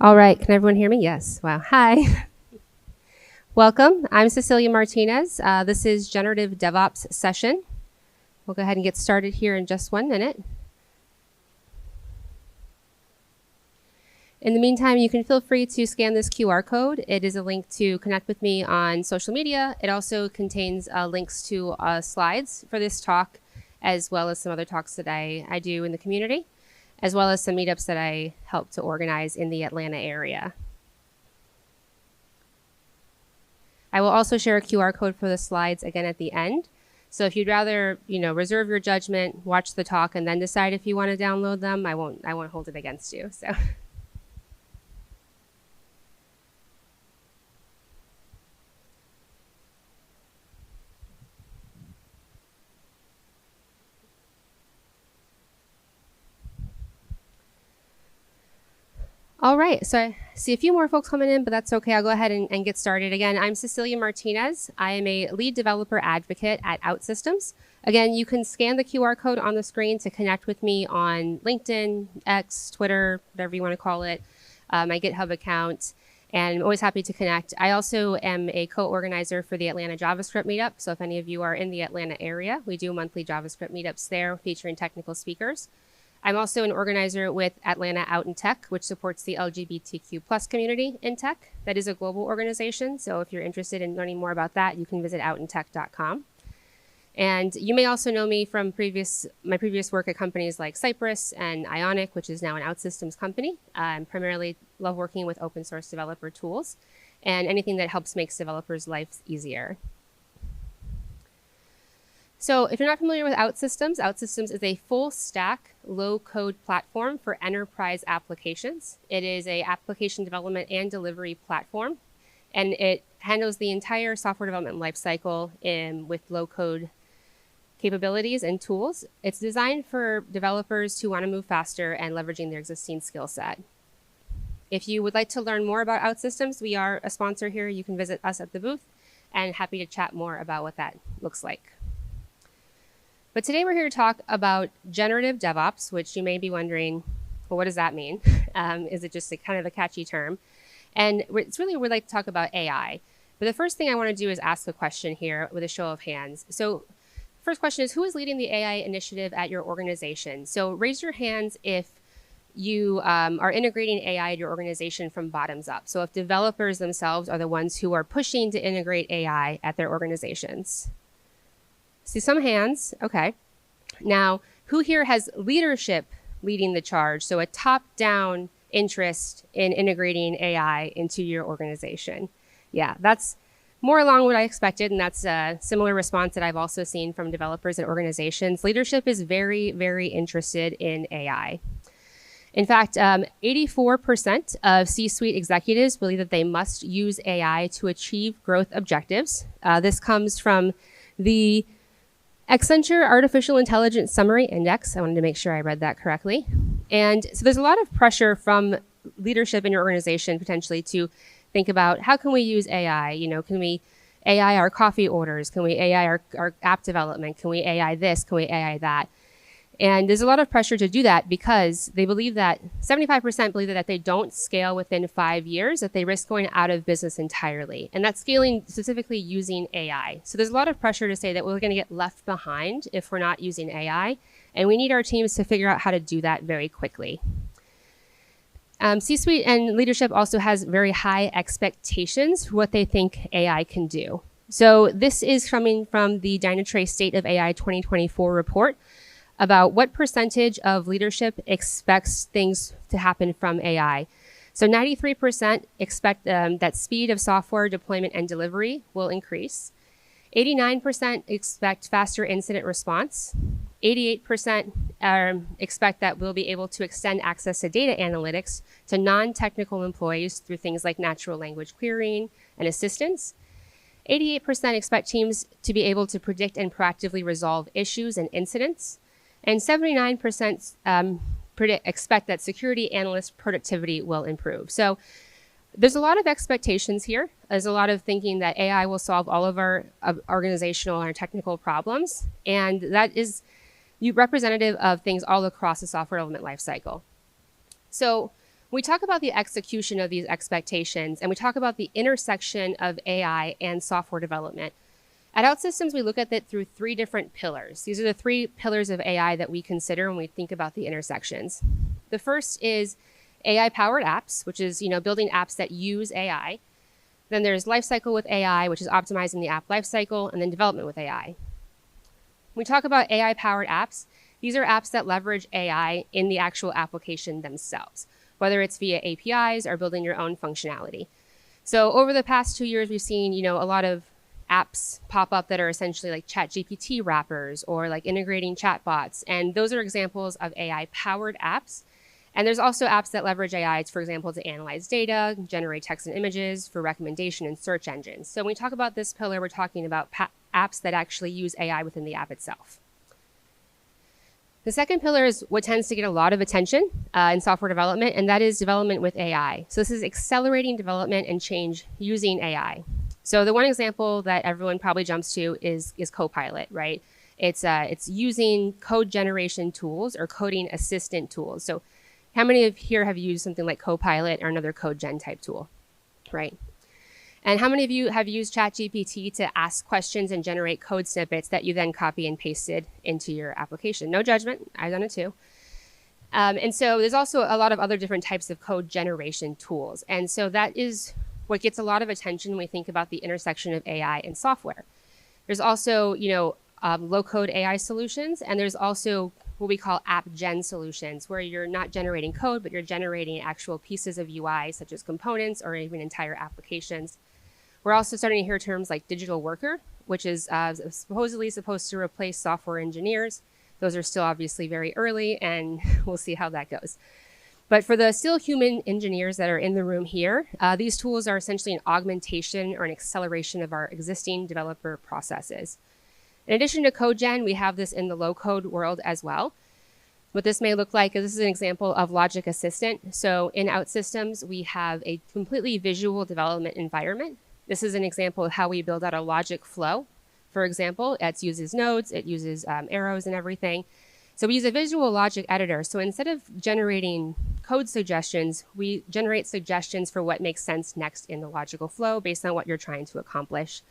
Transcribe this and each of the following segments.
All right, can everyone hear me? Yes. Wow. Hi. Welcome. I'm Cecelia Martinez. This is Generative DevOps session. We'll go ahead and get started here in just 1 minute. In the meantime, you can feel free to scan this QR code. It is a link to connect with me on social media. It also contains links to slides for this talk, as well as some other talks that I do in the community, as well as some meetups that I help to organize in the Atlanta area. I will also share a QR code for the slides again at the end. So if you'd rather, reserve your judgment, watch the talk, and then decide if you want to download them, I won't hold it against you. So. All right, so I see a few more folks coming in, but that's okay. I'll go ahead and get started. Again, I'm Cecelia Martinez. I am a lead developer advocate at OutSystems. Again, you can scan the QR code on the screen to connect with me on LinkedIn, X, Twitter, whatever you want to call it, my GitHub account, and I'm always happy to connect. I also am a co-organizer for the Atlanta JavaScript meetup, so if any of you are in the Atlanta area, we do monthly JavaScript meetups there featuring technical speakers. I'm also an organizer with Atlanta Out in Tech, which supports the LGBTQ+ community in tech. That is a global organization, so if you're interested in learning more about that, you can visit outintech.com. And you may also know me from my previous work at companies like Cypress and Ionic, which is now an OutSystems company. I primarily love working with open source developer tools and anything that helps make developers' lives easier. So if you're not familiar with OutSystems, OutSystems is a full stack, low code platform for enterprise applications. It is an application development and delivery platform, and it handles the entire software development lifecycle with low code capabilities and tools. It's designed for developers who want to move faster and leveraging their existing skill set. If you would like to learn more about OutSystems, we are a sponsor here. You can visit us at the booth, and happy to chat more about what that looks like. But today we're here to talk about generative DevOps, which you may be wondering, well, what does that mean? Is it just kind of a catchy term? And it's really, we'd like to talk about AI. But the first thing I want to do is ask a question here with a show of hands. So first question is, who is leading the AI initiative at your organization? So raise your hands if you are integrating AI at your organization from bottoms up. So if developers themselves are the ones who are pushing to integrate AI at their organizations. See some hands, okay. Now, who here has leadership leading the charge? So a top-down interest in integrating AI into your organization. Yeah, that's more along what I expected, and that's a similar response that I've also seen from developers and organizations. Leadership is very, very interested in AI. In fact, 84% of C-suite executives believe that they must use AI to achieve growth objectives. This comes from the Accenture Artificial Intelligence Summary Index. I wanted to make sure I read that correctly. And so there's a lot of pressure from leadership in your organization potentially to think about how can we use AI? Can we AI our coffee orders? Can we AI our app development? Can we AI this? Can we AI that? And there's a lot of pressure to do that because they believe that 75% believe that they don't scale within 5 years, that they risk going out of business entirely. And that's scaling specifically using AI. So there's a lot of pressure to say that we're going to get left behind if we're not using AI. And we need our teams to figure out how to do that very quickly. C-suite and leadership also has very high expectations for what they think AI can do. So this is coming from the Dynatrace State of AI 2024 report about what percentage of leadership expects things to happen from AI. So 93% expect that speed of software deployment and delivery will increase. 89% expect faster incident response. 88% expect that we'll be able to extend access to data analytics to non-technical employees through things like natural language querying and assistance. 88% expect teams to be able to predict and proactively resolve issues and incidents. And 79% expect that security analyst productivity will improve. So there's a lot of expectations here. There's a lot of thinking that AI will solve all of our organizational and technical problems. And that is representative of things all across the software development lifecycle. So We talk about the execution of these expectations, and we talk about the intersection of AI and software development. At OutSystems, we look at it through 3 different pillars. These are the 3 pillars of AI that we consider when we think about the intersections. The first is AI-powered apps, which is building apps that use AI. Then there's lifecycle with AI, which is optimizing the app lifecycle, and then development with AI. When we talk about AI-powered apps, these are apps that leverage AI in the actual application themselves, whether it's via APIs or building your own functionality. So over the past 2 years, we've seen a lot of apps pop up that are essentially like ChatGPT wrappers or like integrating chatbots, and those are examples of AI-powered apps. And there's also apps that leverage AI, for example, to analyze data, generate text and images for recommendation and search engines. So when we talk about this pillar, we're talking about apps that actually use AI within the app itself. The second pillar is what tends to get a lot of attention in software development, and that is development with AI. So this is accelerating development and change using AI. So the one example that everyone probably jumps to is Copilot, right? It's using code generation tools or coding assistant tools. So how many of here have used something like Copilot or another code gen type tool, right? And how many of you have used ChatGPT to ask questions and generate code snippets that you then copy and pasted into your application? No judgment, I've done it too. And so there's also a lot of other different types of code generation tools. And so that is what gets a lot of attention when we think about the intersection of AI and software. There's also, low-code AI solutions, and there's also what we call app gen solutions, where you're not generating code, but you're generating actual pieces of UI, such as components or even entire applications. We're also starting to hear terms like digital worker, which is supposedly supposed to replace software engineers. Those are still obviously very early, and we'll see how that goes. But for the still human engineers that are in the room here, these tools are essentially an augmentation or an acceleration of our existing developer processes. In addition to code gen, we have this in the low-code world as well. What this may look like is this is an example of Logic Assistant. So in OutSystems, we have a completely visual development environment. This is an example of how we build out a logic flow. For example, it uses nodes, it uses arrows and everything. So we use a visual logic editor. So instead of generating code suggestions, we generate suggestions for what makes sense next in the logical flow based on what you're trying to accomplish.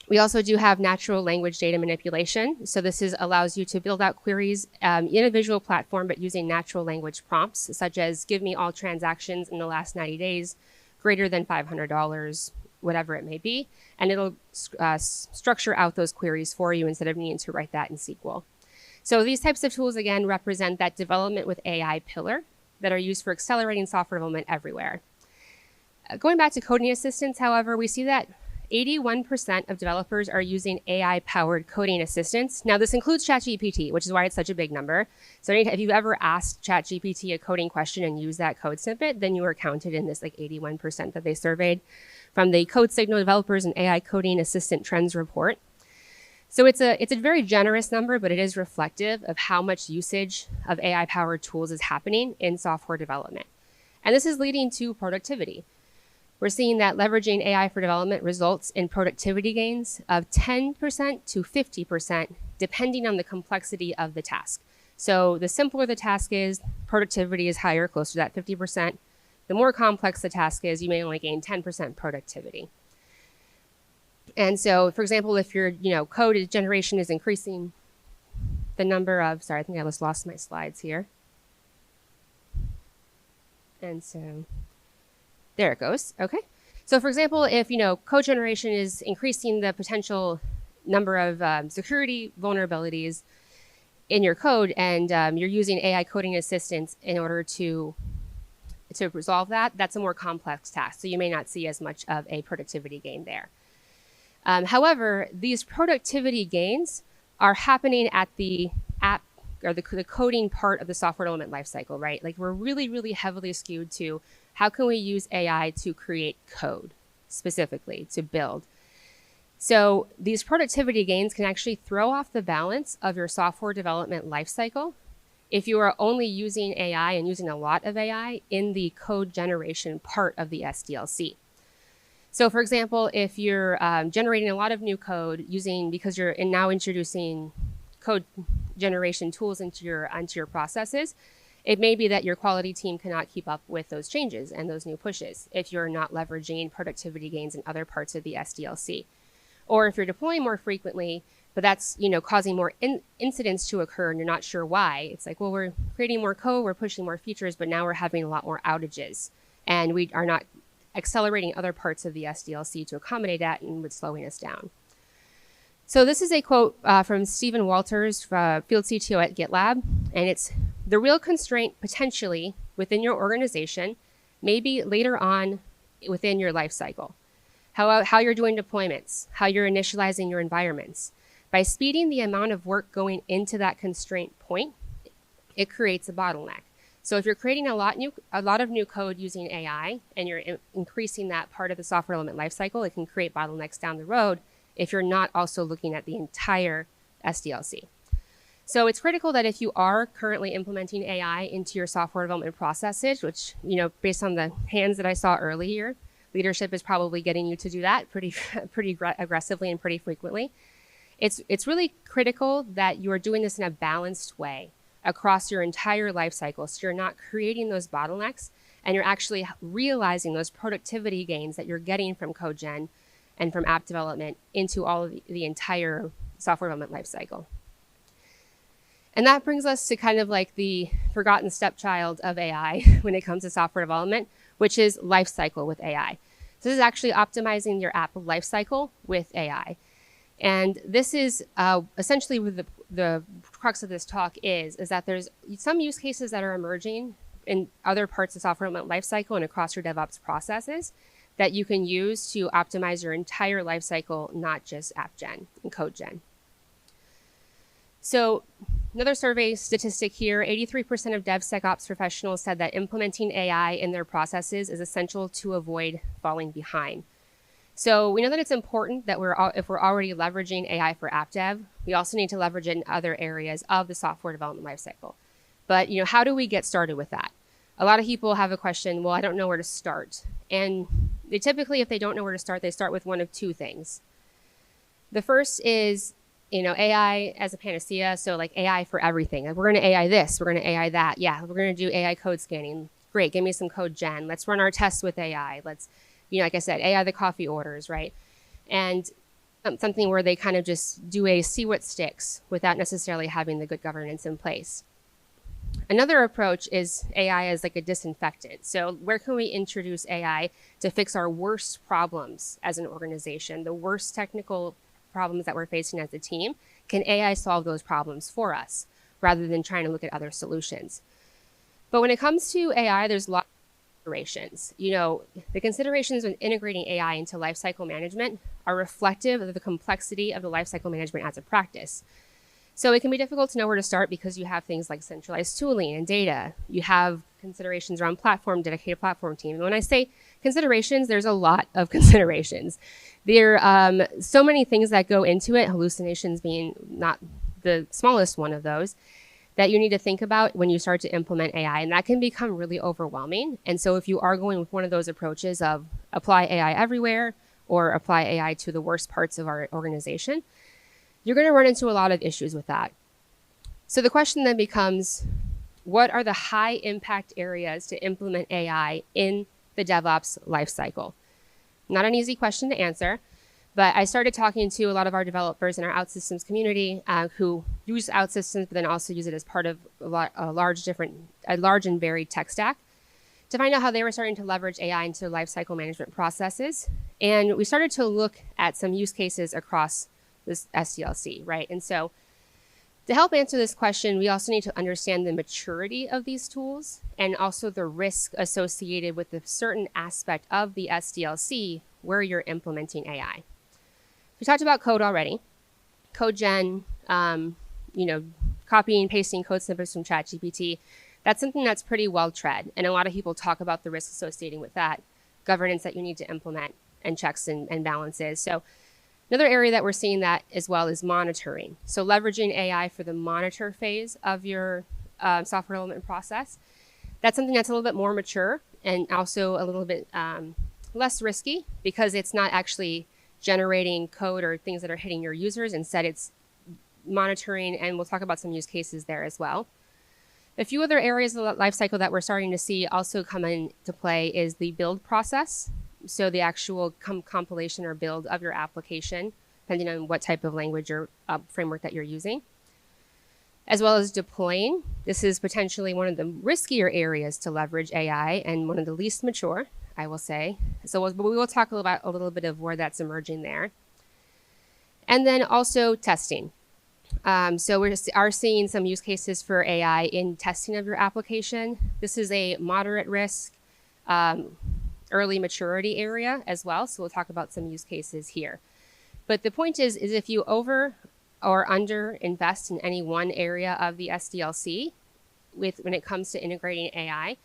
We also do have natural language data manipulation. So this allows you to build out queries in a visual platform, but using natural language prompts, such as give me all transactions in the last 90 days, greater than $500, whatever it may be. And it'll structure out those queries for you instead of needing to write that in SQL. So these types of tools, again, represent that development with AI pillar that are used for accelerating software development everywhere. Going back to coding assistants, however, we see that 81% of developers are using AI-powered coding assistants. Now, this includes ChatGPT, which is why it's such a big number. So if you've ever asked ChatGPT a coding question and used that code snippet, then you are counted in this 81% that they surveyed from the Code Signal Developers and AI Coding Assistant Trends Report. So it's a very generous number, but it is reflective of how much usage of AI-powered tools is happening in software development. And this is leading to productivity. We're seeing that leveraging AI for development results in productivity gains of 10% to 50%, depending on the complexity of the task. So the simpler the task is, productivity is higher, close to that 50%. The more complex the task is, you may only gain 10% productivity. And so, for example, if your code generation is increasing the number of, sorry, I think I just lost my slides here. And so there it goes. Okay. So for example, if code generation is increasing the potential number of security vulnerabilities in your code, and you're using AI coding assistants in order to resolve that, that's a more complex task. So you may not see as much of a productivity gain there. However, these productivity gains are happening at the app or the coding part of the software development lifecycle, right? Like we're really, really heavily skewed to how can we use AI to create code, specifically to build. So these productivity gains can actually throw off the balance of your software development lifecycle if you are only using AI and using a lot of AI in the code generation part of the SDLC. So for example, if you're generating a lot of new code because you're now introducing code generation tools into your processes, It may be that your quality team cannot keep up with those changes and those new pushes if you're not leveraging productivity gains in other parts of the SDLC. Or if you're deploying more frequently, but that's, causing more incidents to occur and you're not sure why. It's like, well, we're creating more code, we're pushing more features, but now we're having a lot more outages. And we are not accelerating other parts of the SDLC to accommodate that, and it's slowing us down. So this is a quote from Stephen Walters, field CTO at GitLab, and it's, the real constraint potentially within your organization may be later on within your life cycle. How you're doing deployments, how you're initializing your environments. By speeding the amount of work going into that constraint point, it creates a bottleneck. So if you're creating a lot of new code using AI and you're increasing that part of the software development lifecycle, it can create bottlenecks down the road if you're not also looking at the entire SDLC. So it's critical that if you are currently implementing AI into your software development processes, which, based on the hands that I saw earlier, leadership is probably getting you to do that pretty aggressively and pretty frequently. It's really critical that you are doing this in a balanced way across your entire life cycle, so you're not creating those bottlenecks and you're actually realizing those productivity gains that you're getting from code gen and from app development into all of the entire software development life cycle. And that brings us to kind of like the forgotten stepchild of AI when it comes to software development, which is lifecycle with AI. So this is actually optimizing your app lifecycle with AI. And this is essentially what the crux of this talk is that there's some use cases that are emerging in other parts of software development lifecycle and across your DevOps processes that you can use to optimize your entire lifecycle, not just app gen and code gen. So another survey statistic here, 83% of DevSecOps professionals said that implementing AI in their processes is essential to avoid falling behind. So we know that it's important that if we're already leveraging AI for app dev, we also need to leverage it in other areas of the software development lifecycle. But how do we get started with that? A lot of people have a question, well, I don't know where to start. And they typically, if they don't know where to start, they start with one of two things. The first is, AI as a panacea. So like AI for everything. Like, we're going to AI this, we're going to AI that. Yeah, we're going to do AI code scanning. Great, give me some code gen. Let's run our tests with AI. Let's, like I said, AI the coffee orders, right? And something where they kind of just do a see what sticks without necessarily having the good governance in place. Another approach is AI as like a disinfectant. So where can we introduce AI to fix our worst problems as an organization, the worst technical problems that we're facing as a team? Can AI solve those problems for us rather than trying to look at other solutions? But when it comes to AI, there's lots of considerations. The considerations when integrating AI into lifecycle management are reflective of the complexity of the lifecycle management as a practice. So it can be difficult to know where to start because you have things like centralized tooling and data. You have considerations around platform, dedicated platform team. And when I say considerations, there's a lot of considerations. There are so many things that go into it, hallucinations being not the smallest one of those, that you need to think about when you start to implement AI. And that can become really overwhelming. And so if you are going with one of those approaches of apply AI everywhere or apply AI to the worst parts of our organization, you're going to run into a lot of issues with that. So the question then becomes, what are the high impact areas to implement AI in the DevOps lifecycle? Not an easy question to answer, but I started talking to a lot of our developers in our OutSystems community who use OutSystems, but then also use it as part of a large and varied tech stack to find out how they were starting to leverage AI into lifecycle management processes. And we started to look at some use cases across this SDLC, right? And so to help answer this question, we also need to understand the maturity of these tools and also the risk associated with a certain aspect of the SDLC where you're implementing AI. We talked about code already. Code gen, copying and pasting code snippets from ChatGPT, that's something that's pretty well tread. And a lot of people talk about the risks associated with that, governance that you need to implement, and checks and balances. So another area that we're seeing that as well is monitoring. So leveraging AI for the monitor phase of your software development process. That's something that's a little bit more mature and also a little bit less risky because it's not actually generating code or things that are hitting your users. Instead, it's monitoring, and we'll talk about some use cases there as well. A few other areas of the lifecycle that we're starting to see also come into play is the build process. So the actual compilation or build of your application, depending on what type of language or framework that you're using. As well as deploying. This is potentially one of the riskier areas to leverage AI and one of the least mature, I will say. So we will talk about a little bit of where that's emerging there. And then also testing. So we are seeing some use cases for AI in testing of your application. This is a moderate risk, early maturity area as well. So we'll talk about some use cases here. But the point is if you over or under invest in any one area of the SDLC when it comes to integrating AI,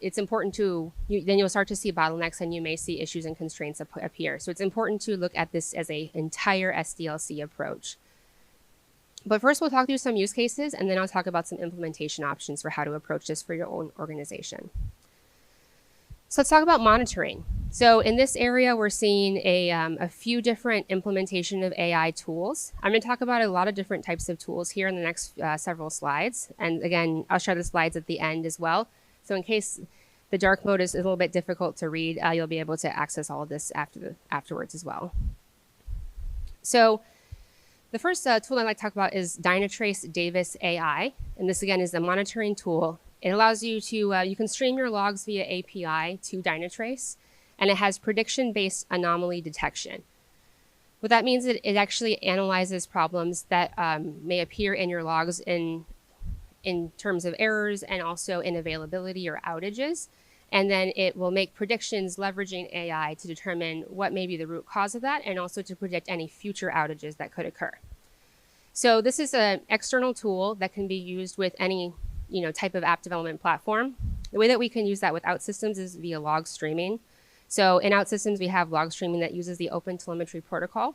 it's important then you'll start to see bottlenecks and you may see issues and constraints appear. So it's important to look at this as an entire SDLC approach. But first we'll talk through some use cases and then I'll talk about some implementation options for how to approach this for your own organization. So let's talk about monitoring. So in this area, we're seeing a few different implementation of AI tools. I'm going to talk about a lot of different types of tools here in the next several slides. And again, I'll share the slides at the end as well. So in case the dark mode is a little bit difficult to read, you'll be able to access all of this afterwards as well. So the first tool I'd like to talk about is Dynatrace Davis AI. And this again is a monitoring tool. It allows you to, you can stream your logs via API to Dynatrace, and it has prediction-based anomaly detection. What that means is it actually analyzes problems that may appear in your logs in terms of errors and also in availability or outages. And then it will make predictions leveraging AI to determine what may be the root cause of that and also to predict any future outages that could occur. So this is an external tool that can be used with any type of app development platform. The way that we can use that with OutSystems is via log streaming. So in OutSystems, we have log streaming that uses the OpenTelemetry protocol.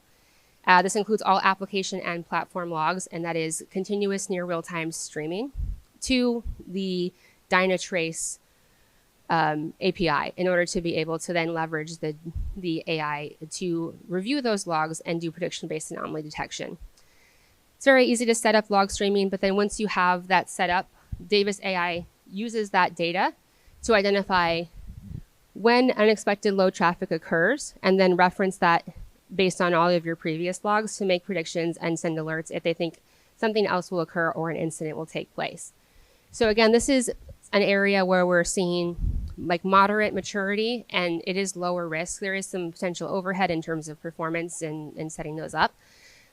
This includes all application and platform logs, and that is continuous near real-time streaming to the Dynatrace API in order to be able to then leverage the AI to review those logs and do prediction-based anomaly detection. It's very easy to set up log streaming, but then once you have that set up, Davis AI uses that data to identify when unexpected low traffic occurs and then reference that based on all of your previous logs to make predictions and send alerts if they think something else will occur or an incident will take place. So again, this is an area where we're seeing like moderate maturity and it is lower risk. There is some potential overhead in terms of performance and setting those up,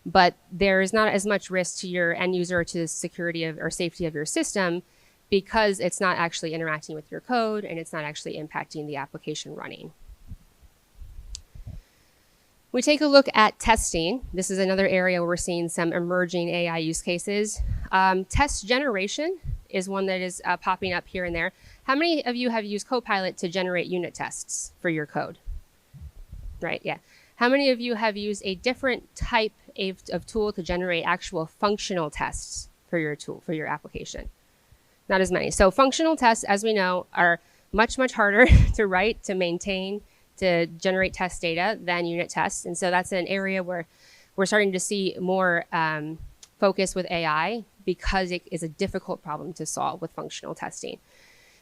but there is not as much risk to your end user or to the security or safety of your system because it's not actually interacting with your code and it's not actually impacting the application running. We take a look at testing. This is another area where we're seeing some emerging AI use cases. Test generation is one that is popping up here and there. How many of you have used Copilot to generate unit tests for your code? Right, yeah. How many of you have used a different type of tool to generate actual functional tests for your tool, for your application? Not as many. So functional tests, as we know, are much, much harder to write, to maintain, to generate test data than unit tests. And so that's an area where we're starting to see more focus with AI because it is a difficult problem to solve with functional testing.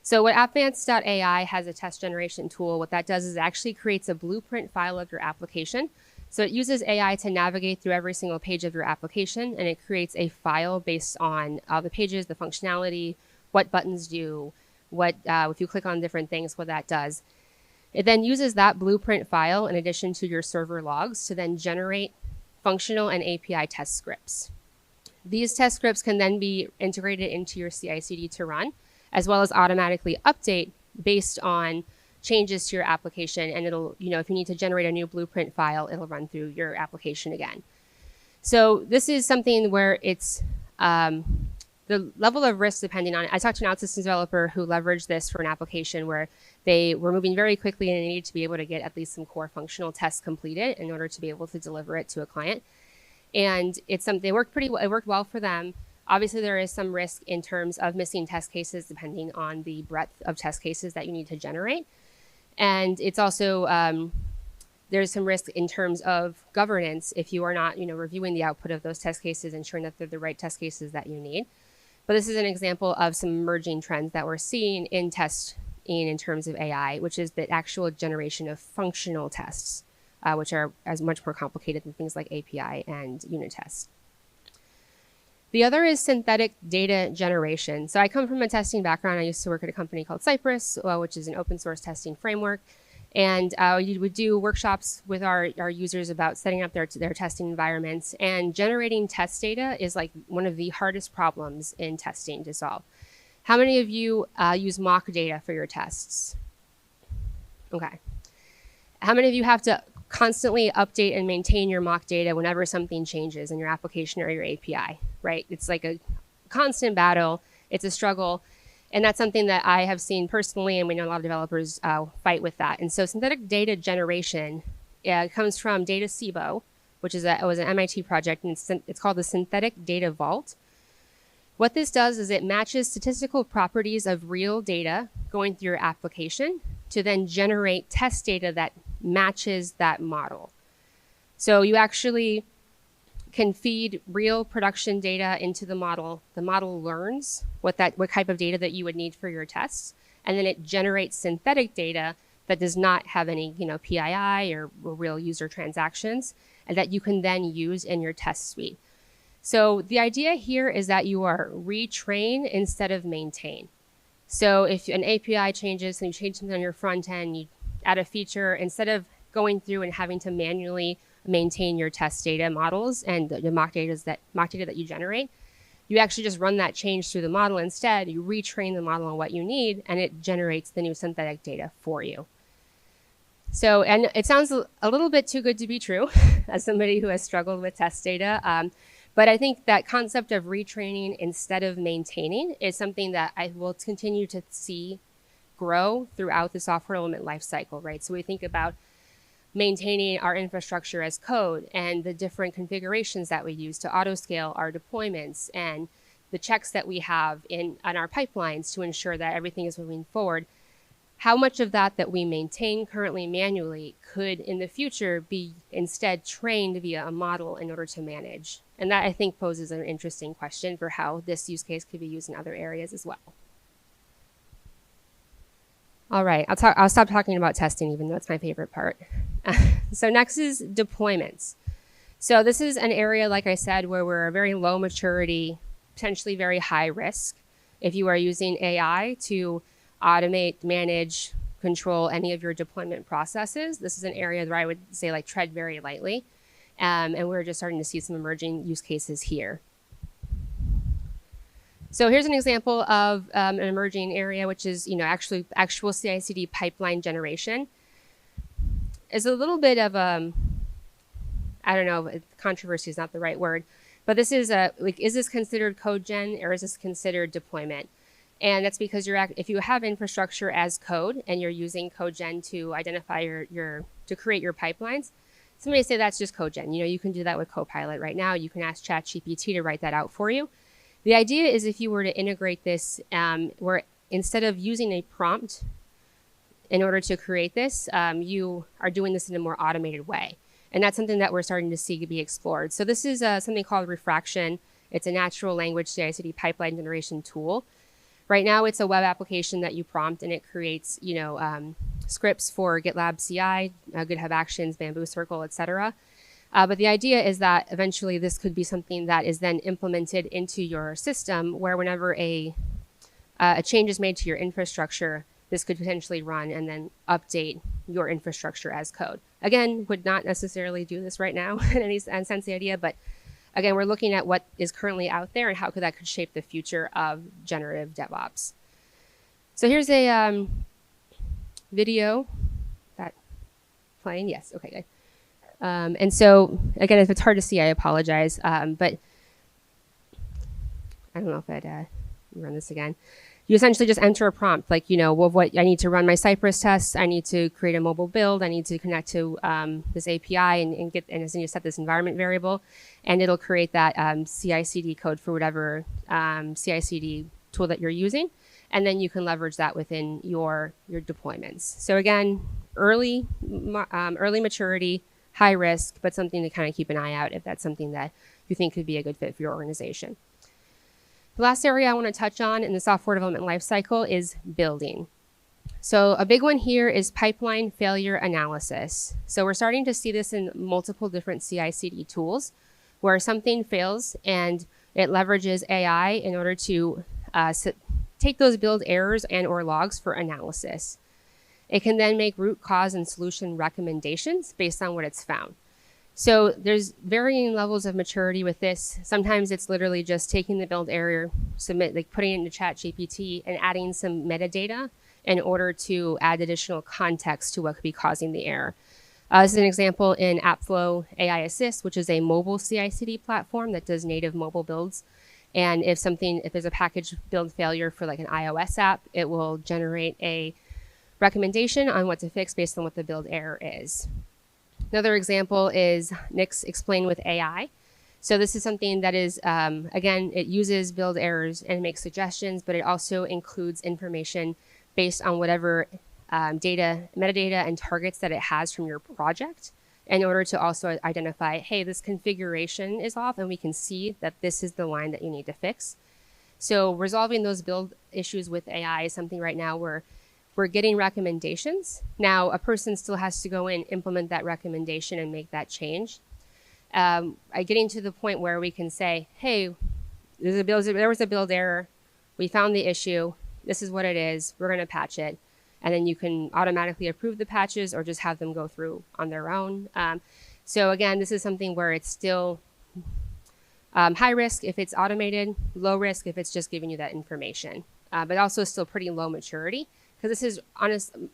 So what AppVance.ai has a test generation tool. What that does is it actually creates a blueprint file of your application. So it uses AI to navigate through every single page of your application, and it creates a file based on all the pages, the functionality, what buttons do, what if you click on different things, what that does. It then uses that blueprint file in addition to your server logs to then generate functional and API test scripts. These test scripts can then be integrated into your CI/CD to run, as well as automatically update based on changes to your application. And it'll, if you need to generate a new blueprint file, it'll run through your application again. So this is something where it's the level of risk depending on it. I talked to an OutSystems developer who leveraged this for an application where they were moving very quickly and they needed to be able to get at least some core functional tests completed in order to be able to deliver it to a client. And it's something, it worked well for them. Obviously, there is some risk in terms of missing test cases depending on the breadth of test cases that you need to generate. And it's also, there's some risk in terms of governance if you are not, reviewing the output of those test cases, ensuring that they're the right test cases that you need. But this is an example of some emerging trends that we're seeing in testing in terms of AI, which is the actual generation of functional tests, which are as much more complicated than things like API and unit tests. The other is synthetic data generation. So I come from a testing background. I used to work at a company called Cypress, which is an open source testing framework. And you would do workshops with our users about setting up their testing environments. And generating test data is like one of the hardest problems in testing to solve. How many of you use mock data for your tests? Okay. How many of you have to constantly update and maintain your mock data whenever something changes in your application or your API, right? It's like a constant battle. It's a struggle. And that's something that I have seen personally, and we know a lot of developers fight with that. And so synthetic data generation comes from Data SIBO, which is was an MIT project, and it's called the Synthetic Data Vault. What this does is it matches statistical properties of real data going through your application to then generate test data that matches that model. So you actually can feed real production data into the model. The model learns what type of data that you would need for your tests, and then it generates synthetic data that does not have any, PII or real user transactions, and that you can then use in your test suite. So the idea here is that you are retrain instead of maintain. So if an API changes and you change something on your front end, you add a feature, instead of going through and having to manually maintain your test data models and the mock data that you generate, you actually just run that change through the model instead. You retrain the model on what you need, and it generates the new synthetic data for you. So, and it sounds a little bit too good to be true as somebody who has struggled with test data. But I think that concept of retraining instead of maintaining is something that I will continue to see grow throughout the software development lifecycle, right? So we think about maintaining our infrastructure as code and the different configurations that we use to auto-scale our deployments and the checks that we have on our pipelines to ensure that everything is moving forward. How much of that we maintain currently manually could in the future be instead trained via a model in order to manage? And that, I think, poses an interesting question for how this use case could be used in other areas as well. All right, I'll stop talking about testing, even though it's my favorite part. So next is deployments. So this is an area, like I said, where we're very low maturity, potentially very high risk. If you are using AI to automate, manage, control any of your deployment processes, this is an area where I would say tread very lightly. And we're just starting to see some emerging use cases here. So here's an example of an emerging area, which is actual CI/CD pipeline generation. It's a little bit of I don't know, controversy is not the right word, but this is is this considered code gen or is this considered deployment? And that's because if you have infrastructure as code and you're using code gen to identify to create your pipelines, somebody say that's just code gen. You can do that with Copilot right now. You can ask ChatGPT to write that out for you. The idea is if you were to integrate this, where instead of using a prompt in order to create this, you are doing this in a more automated way. And that's something that we're starting to see be explored. So this is something called Refraction. It's a natural language CI/CD pipeline generation tool. Right now, it's a web application that you prompt, and it creates, scripts for GitLab CI, GitHub Actions, Bamboo Circle, etc. But the idea is that eventually this could be something that is then implemented into your system, where whenever a change is made to your infrastructure, this could potentially run and then update your infrastructure as code. Again, would not necessarily do this right now in any sense, the idea, but again, we're looking at what is currently out there and how that could shape the future of generative DevOps. So here's a video that playing. Yes, okay, good. And so again, if it's hard to see, I apologize. But I don't know if I'd run this again. You essentially just enter a prompt, what I need to run my Cypress tests. I need to create a mobile build. I need to connect to this API and I need to set this environment variable, and it'll create that CI/CD code for whatever CI/CD tool that you're using, and then you can leverage that within your deployments. So again, early maturity, high risk, but something to kind of keep an eye out if that's something that you think could be a good fit for your organization. The last area I want to touch on in the software development lifecycle is building. So a big one here is pipeline failure analysis. So we're starting to see this in multiple different CI/CD tools where something fails and it leverages AI in order to take those build errors and or logs for analysis. It can then make root cause and solution recommendations based on what it's found. So there's varying levels of maturity with this. Sometimes it's literally just taking the build error, putting it into ChatGPT and adding some metadata in order to add additional context to what could be causing the error. This is an example in AppFlow AI Assist, which is a mobile CI/CD platform that does native mobile builds. And if there's a package build failure for like an iOS app, it will generate a recommendation on what to fix based on what the build error is. Another example is Nix Explain with AI. So this is something that is, again, it uses build errors and makes suggestions, but it also includes information based on whatever metadata and targets that it has from your project in order to also identify, hey, this configuration is off and we can see that this is the line that you need to fix. So resolving those build issues with AI is something right now where we're getting recommendations. Now, a person still has to go in, implement that recommendation and make that change. Getting to the point where we can say, hey, there was a build error. We found the issue. This is what it is. We're going to patch it. And then you can automatically approve the patches or just have them go through on their own. So again, this is something where it's still high risk if it's automated, low risk if it's just giving you that information, but also still pretty low maturity because this is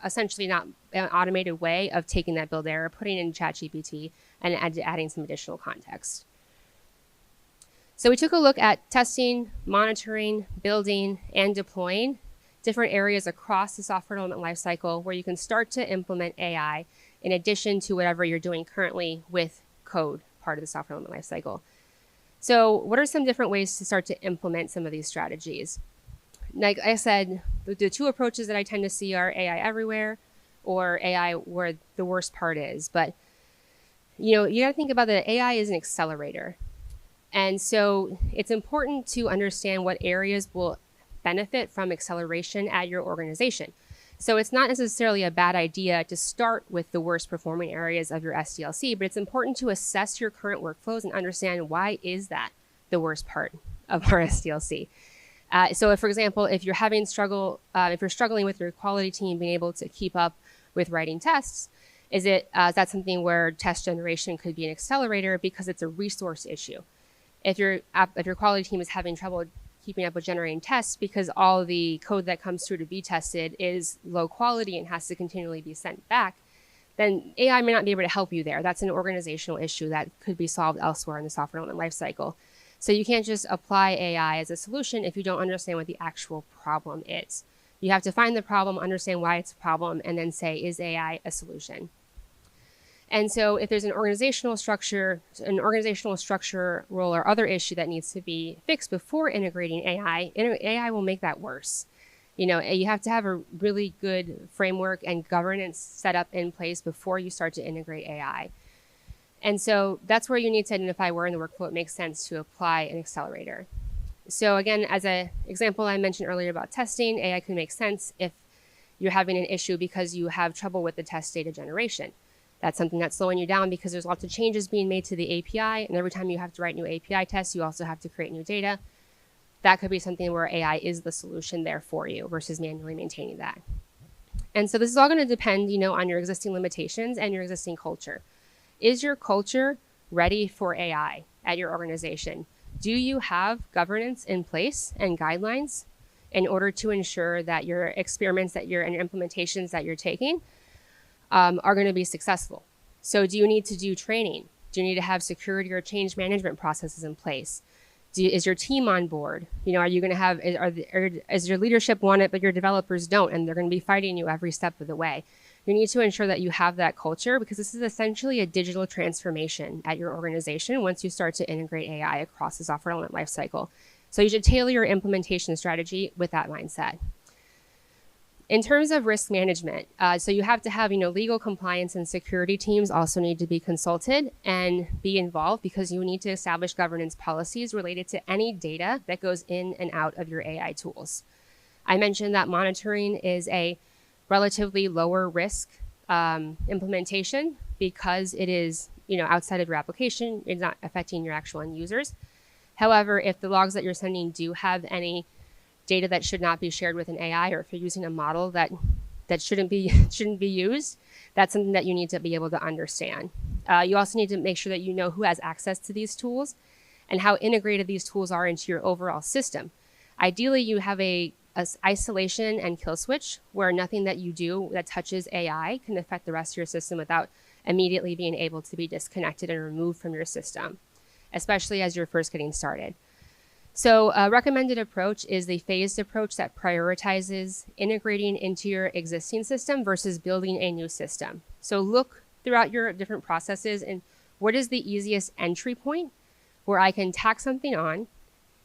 essentially not an automated way of taking that build error, putting it in ChatGPT, and adding some additional context. So we took a look at testing, monitoring, building, and deploying different areas across the software development lifecycle where you can start to implement AI in addition to whatever you're doing currently with code part of the software development lifecycle. So what are some different ways to start to implement some of these strategies? Like I said, the two approaches that I tend to see are AI everywhere or AI where the worst part is. But you got to think about that AI is an accelerator. And so it's important to understand what areas will benefit from acceleration at your organization. So it's not necessarily a bad idea to start with the worst performing areas of your SDLC, but it's important to assess your current workflows and understand why is that the worst part of our SDLC. So if, for example, if you're struggling with your quality team being able to keep up with writing tests, is that something where test generation could be an accelerator because it's a resource issue? If your quality team is having trouble keeping up with generating tests because all the code that comes through to be tested is low quality and has to continually be sent back, then AI may not be able to help you there. That's an organizational issue that could be solved elsewhere in the software development lifecycle. So you can't just apply AI as a solution if you don't understand what the actual problem is. You have to find the problem, understand why it's a problem, and then say, is AI a solution? And so if there's an organizational structure role or other issue that needs to be fixed before integrating AI, AI will make that worse. You have to have a really good framework and governance set up in place before you start to integrate AI. And so that's where you need to identify where in the workflow it makes sense to apply an accelerator. So again, as an example I mentioned earlier about testing, AI can make sense if you're having an issue because you have trouble with the test data generation. That's something that's slowing you down because there's lots of changes being made to the API, and every time you have to write new API tests, you also have to create new data. That could be something where AI is the solution there for you versus manually maintaining that. And so this is all going to depend, on your existing limitations and your existing culture. Is your culture ready for AI at your organization? Do you have governance in place and guidelines in order to ensure that your experiments and your implementations that you're taking are going to be successful? So do you need to do training? Do you need to have security or change management processes in place? Is your team on board? Are you going to have, is your leadership want it, but your developers don't, and they're going to be fighting you every step of the way? You need to ensure that you have that culture because this is essentially a digital transformation at your organization once you start to integrate AI across the software development lifecycle. So you should tailor your implementation strategy with that mindset. In terms of risk management, so you have to have, legal compliance and security teams also need to be consulted and be involved, because you need to establish governance policies related to any data that goes in and out of your AI tools. I mentioned that monitoring is a relatively lower risk implementation because it is, outside of your application. It's not affecting your actual end users. However, if the logs that you're sending do have any data that should not be shared with an AI, or if you're using a model that shouldn't be used, that's something that you need to be able to understand. You also need to make sure that you know who has access to these tools and how integrated these tools are into your overall system. Ideally, you have a isolation and kill switch where nothing that you do that touches AI can affect the rest of your system without immediately being able to be disconnected and removed from your system, especially as you're first getting started. So a recommended approach is the phased approach that prioritizes integrating into your existing system versus building a new system. So look throughout your different processes and what is the easiest entry point where I can tack something on,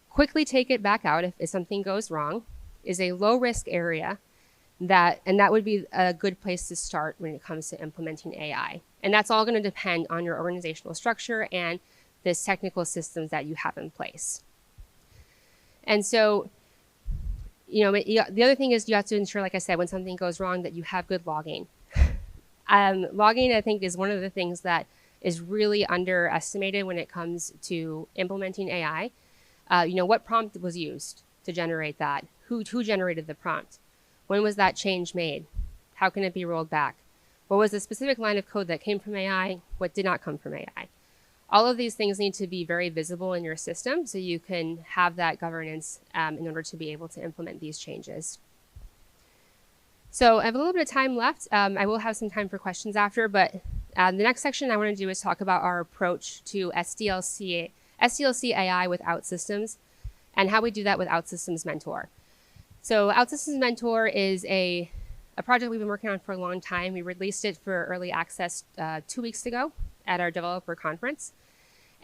quickly take it back out if something goes wrong, is a low risk area, and that would be a good place to start when it comes to implementing AI. And that's all going to depend on your organizational structure and the technical systems that you have in place. And so, the other thing is you have to ensure, like I said, when something goes wrong, that you have good logging. Logging, I think, is one of the things that is really underestimated when it comes to implementing AI. What prompt was used to generate that? Who generated the prompt? When was that change made? How can it be rolled back? What was the specific line of code that came from AI? What did not come from AI? All of these things need to be very visible in your system so you can have that governance in order to be able to implement these changes. So I have a little bit of time left. I will have some time for questions after, but the next section I want to do is talk about our approach to SDLC AI with OutSystems and how we do that with OutSystems Mentor. So OutSystems Mentor is a project we've been working on for a long time. We released it for early access 2 weeks ago at our developer conference.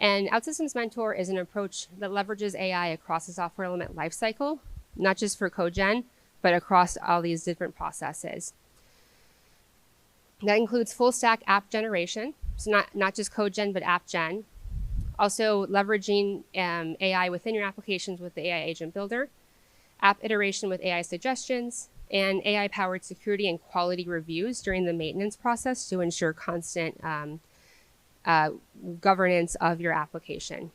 And OutSystems Mentor is an approach that leverages AI across the software element lifecycle, not just for code gen, but across all these different processes. That includes full stack app generation, so not just code gen, but app gen. Also leveraging AI within your applications with the AI Agent Builder, app iteration with AI suggestions, and AI-powered security and quality reviews during the maintenance process to ensure constant governance of your application.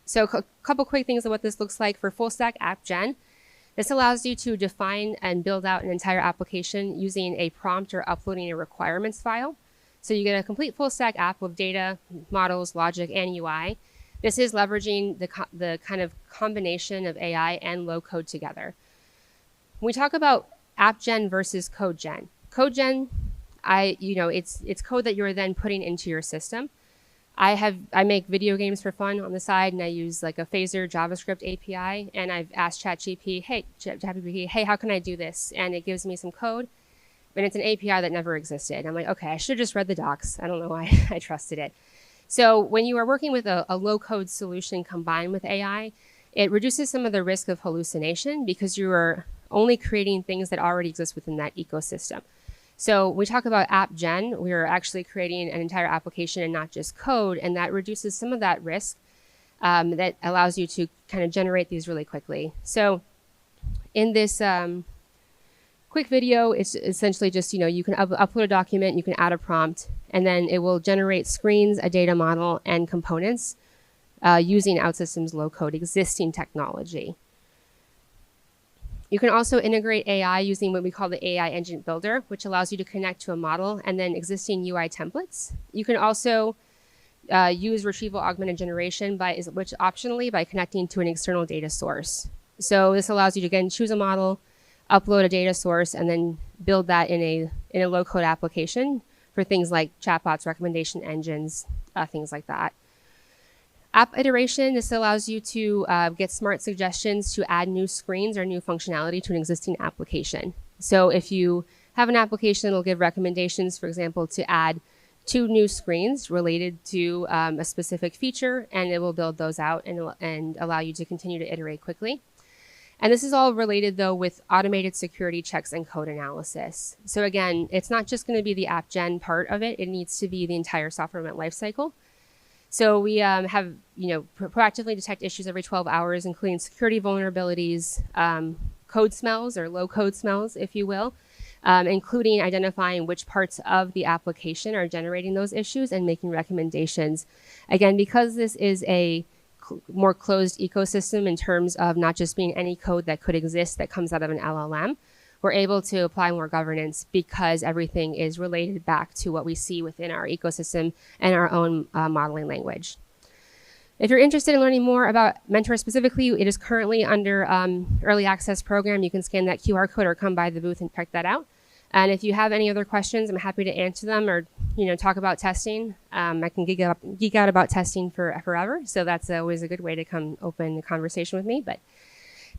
So a couple quick things of what this looks like for full stack app gen. This allows you to define and build out an entire application using a prompt or uploading a requirements file. So you get a complete full stack app with data, models, logic, and UI. This is leveraging the kind of combination of AI and low code together. When we talk about app gen versus code gen, it's code that you're then putting into your system. I make video games for fun on the side, and I use like a phaser JavaScript API, and I've asked ChatGPT, hey, how can I do this? And it gives me some code, and it's an API that never existed. I'm like, okay, I should have just read the docs. I don't know why I trusted it. So when you are working with a low-code solution combined with AI, it reduces some of the risk of hallucination because you are only creating things that already exist within that ecosystem. So we talk about app gen, we are actually creating an entire application and not just code, and that reduces some of that risk that allows you to kind of generate these really quickly. So in this quick video, it's essentially just, you can upload a document, you can add a prompt, and then it will generate screens, a data model, and components using OutSystems low-code existing technology. You can also integrate AI using what we call the AI Agent Builder, which allows you to connect to a model and then existing UI templates. You can also use retrieval augmented generation, which optionally by connecting to an external data source. So this allows you to, again, choose a model, upload a data source, and then build that in a low-code application for things like chatbots, recommendation engines, things like that. App iteration, this allows you to get smart suggestions to add new screens or new functionality to an existing application. So if you have an application, it'll give recommendations, for example, to add 2 new screens related to a specific feature, and it will build those out and allow you to continue to iterate quickly. And this is all related, though, with automated security checks and code analysis. So again, it's not just going to be the app gen part of it. It needs to be the entire software development lifecycle. So we have, proactively detect issues every 12 hours, including security vulnerabilities, code smells or low code smells, if you will, including identifying which parts of the application are generating those issues and making recommendations. Again, because this is a more closed ecosystem in terms of not just being any code that could exist that comes out of an LLM, we're able to apply more governance because everything is related back to what we see within our ecosystem and our own modeling language. If you're interested in learning more about Mentor specifically, it is currently under early access program. You can scan that QR code or come by the booth and check that out. And if you have any other questions, I'm happy to answer them or talk about testing. I can geek out about testing forever, so that's always a good way to come open the conversation with me. But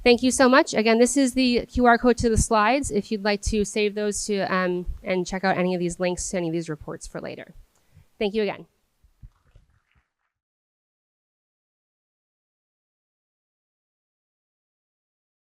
thank you so much. Again, this is the QR code to the slides if you'd like to save those to and check out any of these links to any of these reports for later. Thank you again.